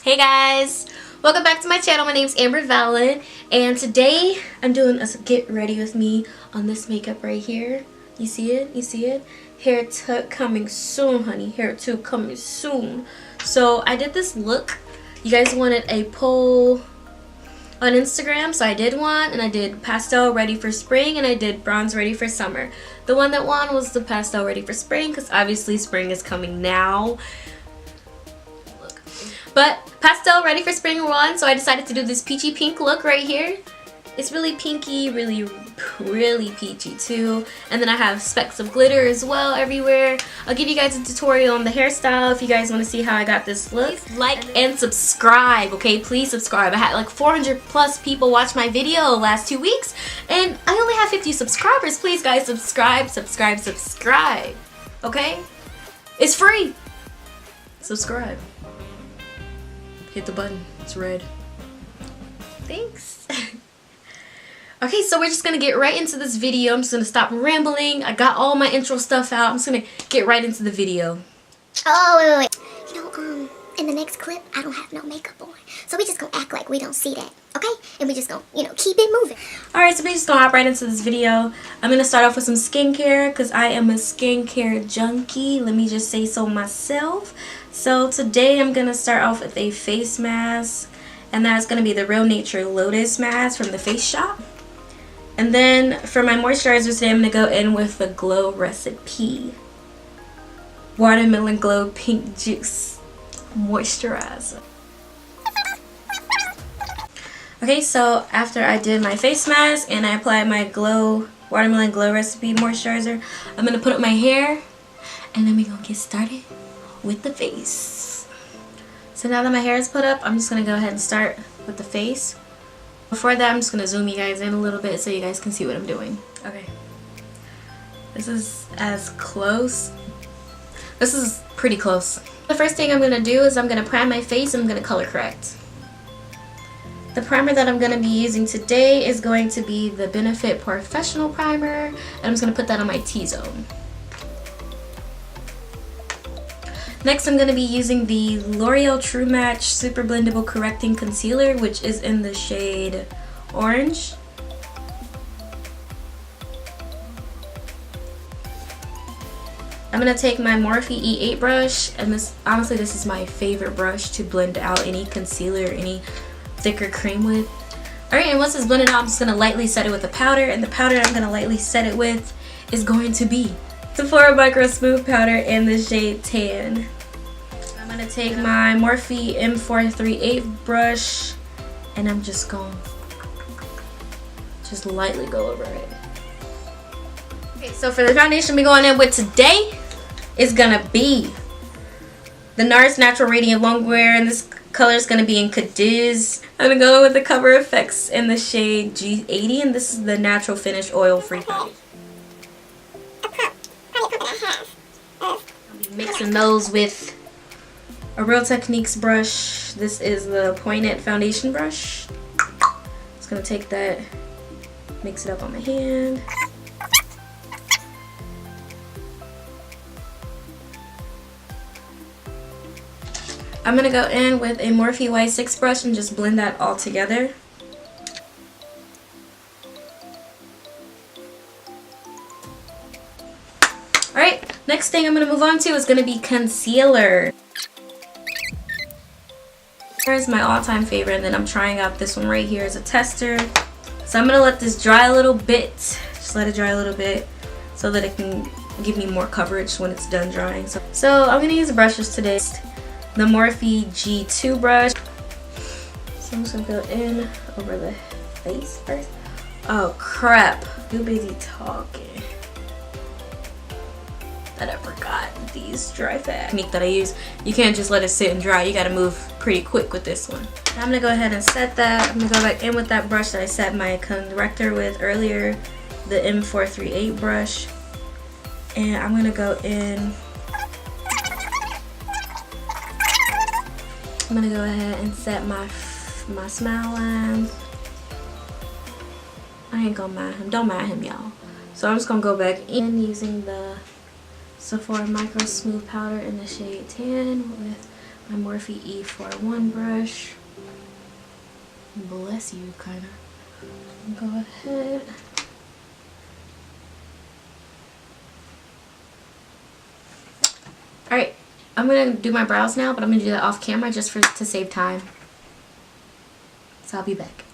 Hey guys, welcome back to my channel. My name's Vallen, and today I'm doing a get ready with me on this makeup right here. You see it? You see it? Hair tuck coming soon, honey. Hair tuck coming soon. So I did this look. You guys wanted a poll on Instagram, so I did one, and I did pastel ready for spring and I did bronze ready for summer. The one that won was the pastel ready for spring because obviously spring is coming now. But pastel ready for spring won, so I decided to do this peachy pink look right here. It's really pinky, really peachy too. And then I have specks of glitter as well everywhere. I'll give you guys a tutorial on the hairstyle if you guys want to see how I got this look. Like and subscribe, okay? Please subscribe. I had like 400 plus people watch my video last 2 weeks, and I only have 50 subscribers. Please guys, subscribe, okay? It's free. Subscribe. Hit the button. It's red. Thanks. Okay, so we're just gonna get right into this video. I'm just gonna stop rambling. I got all my intro stuff out. I'm just gonna get right into the video. Oh, wait. You know, in the next clip, I don't have no makeup on. So we just gonna act like we don't see that, okay? And we just gonna, keep it moving. Alright, so we're just gonna hop right into this video. I'm gonna start off with some skincare because I am a skincare junkie. Let me just say so myself. So today I'm gonna start off with a face mask, and that's gonna be the Real Nature Lotus mask from the Face Shop. And then for my moisturizer today, I'm gonna go in with the Glow Recipe Watermelon Glow Pink Juice Moisturizer. Okay, so after I did my face mask and I applied my Watermelon Glow Recipe Moisturizer, I'm gonna put up my hair, and then we're gonna get started with the face. So now that my hair is put up, I'm just gonna go ahead and start with the face. Before that, I'm just gonna zoom you guys in a little bit so you guys can see what I'm doing. Okay, this is as close. This is pretty close. The first thing I'm gonna do is I'm gonna prime my face and I'm gonna color correct. The primer that I'm gonna be using today is going to be the Benefit Professional Primer, and I'm just gonna put that on my T-zone. Next, I'm going to be using the L'Oreal True Match Super Blendable Correcting Concealer, which is in the shade Orange. I'm going to take my Morphe E8 brush, and honestly this is my favorite brush to blend out any concealer or any thicker cream with. Alright, and once it's blended out, I'm just going to lightly set it with a powder, and the powder I'm going to lightly set it with is going to be Sephora microsmooth powder in the shade Tan. I'm going to take my Morphe M438 brush, and I'm just going to just lightly go over it. Okay, so for the foundation we're going in with today is going to be the NARS Natural Radiant Longwear, and this color is going to be in Cadiz. I'm going to go with the Cover FX in the shade G80, and this is the Natural Finish Oil Free foundation. I'll be mixing those with a Real Techniques brush. This is the pointed foundation brush. Just gonna take that, mix it up on my hand. I'm gonna go in with a Morphe Y6 brush and just blend that all together. Alright, next thing I'm going to move on to is going to be concealer. Here's my all-time favorite, and then I'm trying out this one right here as a tester. So I'm going to let this dry a little bit. Just let it dry a little bit so that it can give me more coverage when it's done drying. So I'm going to use the brushes today. The Morphe G2 brush. So I'm just going to go in over the face first. Oh crap, too busy talking that I forgot these dry fast technique that I use. You can't just let it sit and dry. You gotta move pretty quick with this one. I'm gonna go ahead and set that. I'm gonna go back in with that brush that I set my corrector with earlier, the M438 brush, and I'm gonna go in. I'm gonna go ahead and set my smile lines. I ain't gonna mind him. Don't mind him, y'all. So I'm just gonna go back in using the Sephora Micro Smooth Powder in the shade Tan with my Morphe E41 brush. Bless you, kind of. Go ahead. Alright, I'm going to do my brows now, but I'm going to do that off camera just to save time. So I'll be back.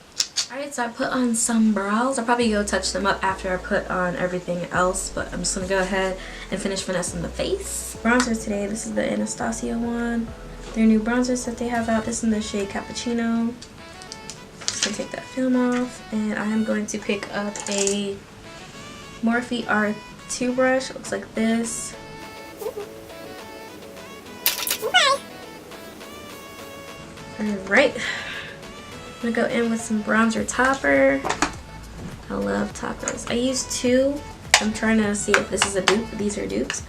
Alright, so I put on some brows. I'll probably go touch them up after I put on everything else, but I'm just going to go ahead and finish finessing the face. Bronzers today, this is the Anastasia one. Their new bronzers that they have out. This is in the shade Cappuccino. Just going to take that film off, and I am going to pick up a Morphe R2 brush. It looks like this. Alright, I'm gonna go in with some bronzer topper. I love toppers. I use two. I'm trying to see if this is a dupe. These are dupes.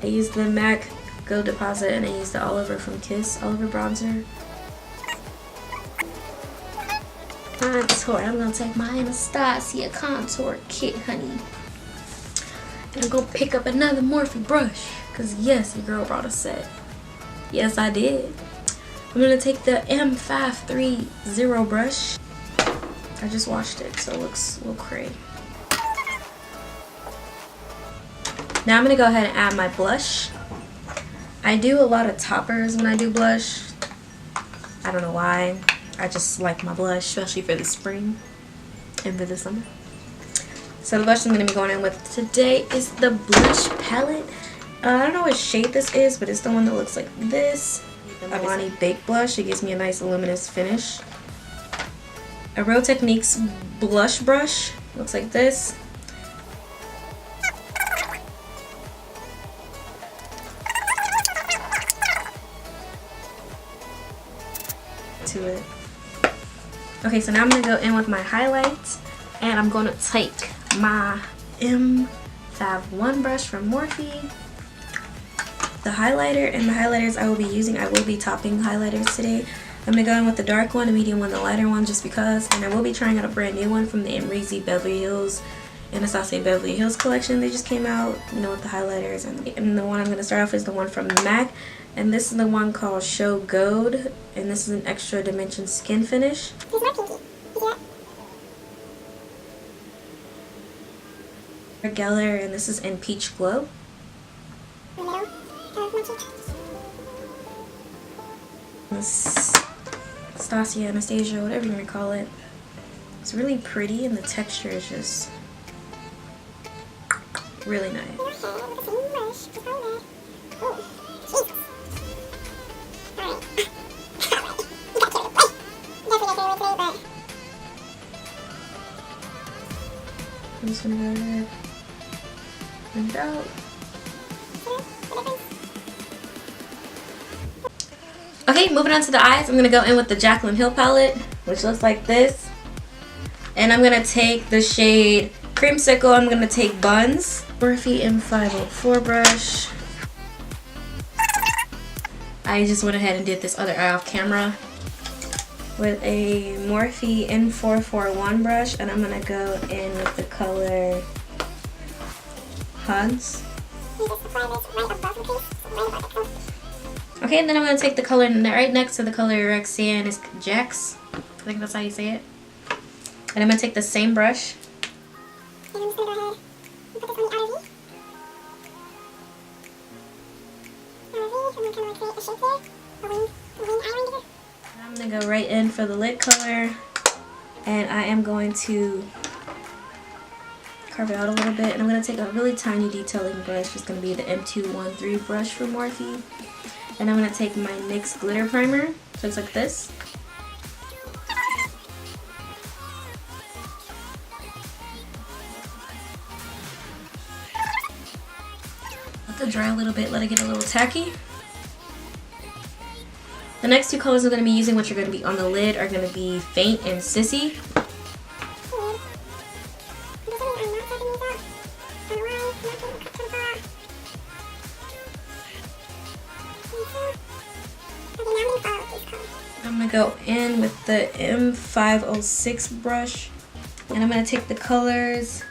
I use the MAC Go Deposit and I use the Oliver from Kiss Oliver bronzer. Contour. I'm gonna take my Anastasia contour kit, honey. And I'm gonna pick up another Morphe brush. Cause yes, your girl brought a set. Yes, I did. I'm going to take the M530 brush. I just washed it, so it looks a little cray. Now I'm going to go ahead and add my blush. I do a lot of toppers when I do blush. I don't know why. I just like my blush, especially for the spring and for the summer. So the blush I'm going to be going in with today is the blush palette. I don't know what shade this is, but it's the one that looks like this. The Milani Baked Blush. It gives me a nice luminous finish. A Real Techniques blush brush. Looks like this. To it. Okay, so now I'm going to go in with my highlights. And I'm going to take my M51 brush from Morphe. The highlighter and the highlighters I will be using. I will be topping highlighters today. I'm going to go in with the dark one, the medium one, the lighter one just because. And I will be trying out a brand new one from the amrezy Beverly Hills, Anastasia Beverly Hills collection. They just came out, you know, with the highlighters. And the one I'm going to start off is the one from MAC. And this is the one called Show Gold. And this is an extra dimension skin finish. Geller, and this is in Peach Glow. This Anastasia, whatever you want to call it. It's really pretty and the texture is just really nice. I'm just gonna go ahead and out. Okay, moving on to the eyes, I'm going to go in with the Jaclyn Hill palette, which looks like this. And I'm going to take the shade Creamsicle. I'm going to take Buns. Morphe M504 brush. I just went ahead and did this other eye off camera with a Morphe N441 brush. And I'm going to go in with the color Hugs. Okay, and then I'm going to take the color right next to the color Roxanne is Jax. I think that's how you say it. And I'm going to take the same brush. And I'm just going to go ahead and put this on the outer V. I'm going to kind of create a shape there. A wing eyeliner. I'm going to go right in for the lid color. And I am going to carve it out a little bit. And I'm going to take a really tiny detailing brush. It's going to be the M213 brush from Morphe. And I'm going to take my NYX glitter primer. So it's like this. Let it dry a little bit, let it get a little tacky. The next two colors I'm going to be using, which are going to be on the lid, are going to be Faint and Sissy. I'm going to go in with the M506 brush, and I'm going to take the colors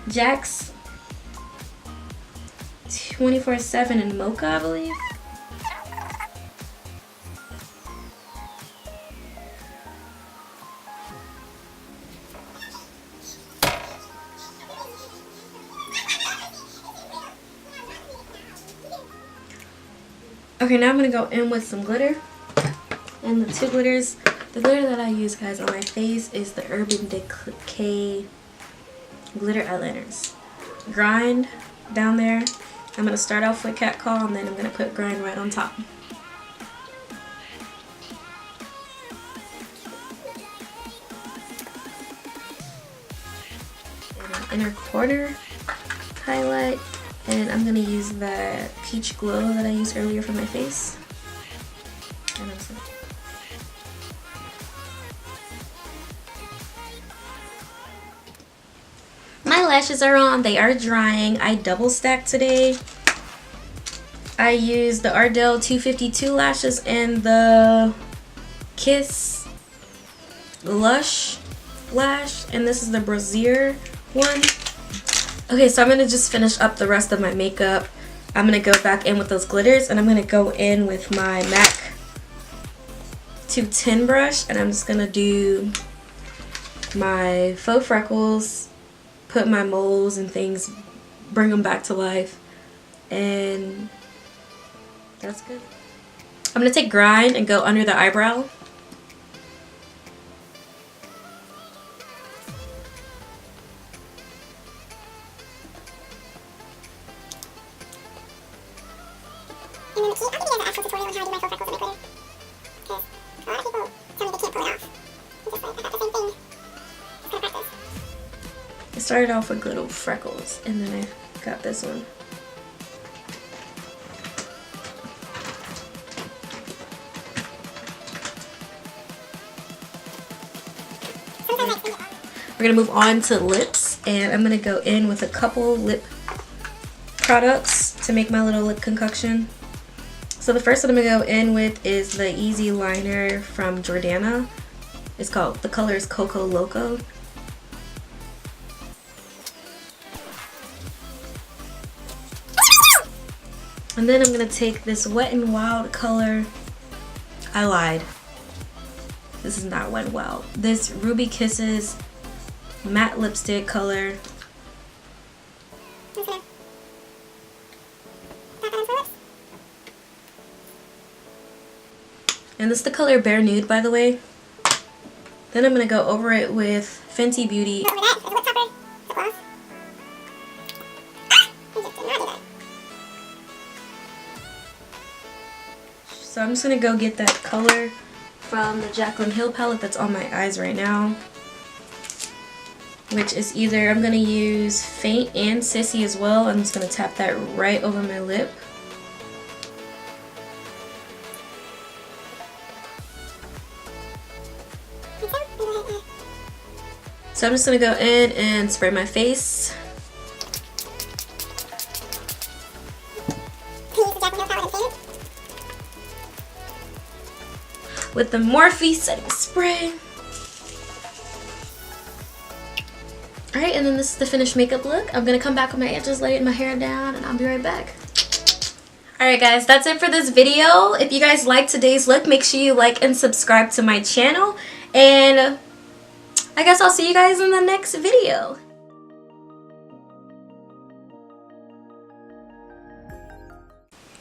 Jax 24/7 and Mocha, I believe. Okay, now I'm going to go in with some glitter. And the glitter that I use, guys, on my face is the Urban Decay glitter eyeliners. Grind down there. I'm going to start off with Catcall, and then I'm going to put grind right on top. And an inner corner highlight. And I'm going to use that peach glow that I used earlier for my face. And my lashes are on. They are drying. I double stacked today. I used the Ardell 252 lashes and the Kiss Lush lash, and this is the Brazier one. Okay, so I'm going to just finish up the rest of my makeup. I'm going to go back in with those glitters, and I'm going to go in with my MAC 210 brush, and I'm just going to do my faux freckles, put my moles and things, bring them back to life, and that's good. I'm going to take grind and go under the eyebrow. And then the key, I'll give you guys an actual tutorial on how to do my faux freckles and my glitter. Because a lot of people tell me they can't pull it off. I'm just like, I got the same thing. Just gotta practice. I started off with little freckles, and then I got this one. We're gonna move on to lips, and I'm gonna go in with a couple lip products to make my little lip concoction. So the first one I'm gonna go in with is the Easy Liner from Jordana. It's called, the color is Coco Loco. And then I'm gonna take this Wet n Wild color. I lied. This is not Wet n Wild. This Ruby Kisses matte lipstick color. And this is the color Bare Nude, by the way. Then I'm gonna go over it with Fenty Beauty. So I'm just gonna go get that color from the Jaclyn Hill palette that's on my eyes right now, which is either, I'm gonna use Faint and Sissy as well. I'm just gonna tap that right over my lip. So I'm just gonna go in and spray my face. With the Morphe setting spray. Alright, and then this is the finished makeup look. I'm gonna come back with my edges, lay my hair down, and I'll be right back. Alright guys, that's it for this video. If you guys liked today's look, make sure you like and subscribe to my channel. And I guess I'll see you guys in the next video.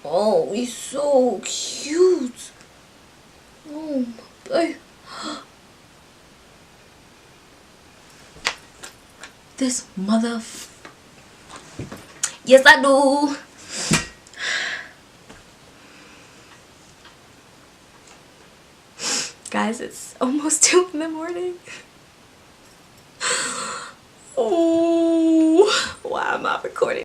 Oh, he's so cute. Oh my. This mother. Yes, I do. Guys, it's almost 2 in the morning. Oh, why am I recording?